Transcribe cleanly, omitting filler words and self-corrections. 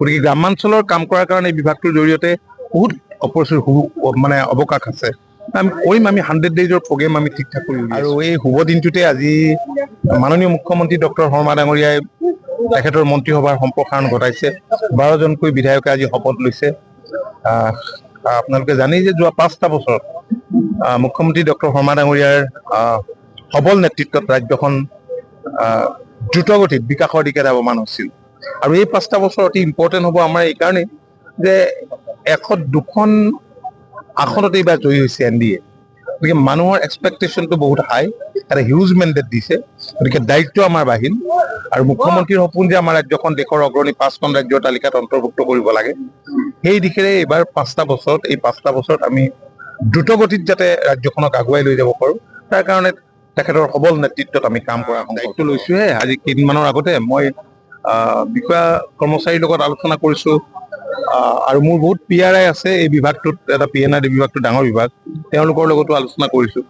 গতিকে গ্ৰামাঞ্চলৰ কাম কৰাৰ কাৰণে এই বিভাগটোৰ জৰিয়তে বহুত মানে অৱকাশ আছে। আমি কৰিম, আমি 100 ডেইজৰ প্ৰগ্ৰেম আমি ঠিক ঠাক কৰি আৰু এই শুভ দিনটোতে আজি মাননীয় মুখ্যমন্ত্ৰী ডক্টৰ শৰ্মা ডাঙৰীয়াই তেখেতৰ মন্ত্ৰীসভাৰ সম্প্ৰসাৰণ ঘটাইছে। 12জনকৈ বিধায়কে আজি শপত লৈছে। আপোনালোকে জানেই যে যোৱা 5টা বছৰত মুখ্যমন্ত্ৰী ডক্টৰ শৰ্মা ডাঙৰীয়াৰ সবল নেতৃত্বত ৰাজ্যখন দ্ৰুতগতিত বিকাশৰ দিশে ধাৱমান হৈছিল। আৰু এই 5টা বছৰ অতি ইম্পৰ্টেণ্ট হ'ব আমাৰ এই কাৰণেই যে 102খন আসনতে এইবাৰ জয়ী হৈছে NDA। গতিকে মানুহৰ এক্সপেক্টেশ্যনটো বহুত হাই, এটা হিউজ মেণ্ডেট দিছে। গতিকে দায়িত্ব আমাৰ বাঢ়িল আৰু মুখ্যমন্ত্ৰীৰ সপোন যে আমাৰ ৰাজ্যখন দেশৰ অগ্ৰণী 5খন ৰাজ্যৰ তালিকাত অন্তৰ্ভুক্ত কৰিব লাগে, সেই দিশেৰে এইবাৰ 5টা বছৰত আমি দ্ৰুতগতিত যাতে ৰাজ্যখনক আগুৱাই লৈ যাব পাৰোঁ, তাৰ কাৰণে তেখেতৰ সবল নেতৃত্বত আমি কাম কৰা দায়িত্ব লৈছোহে। আজি কেইদিনমানৰ আগতে মই বিষয়া কৰ্মচাৰীৰ লগত আলোচনা কৰিছোঁ আৰু মোৰ বহুত PRI আছে এই বিভাগটোত, এটা PNRD বিভাগটো ডাঙৰ বিভাগ, তেওঁলোকৰ লগতো আলোচনা কৰিছোঁ।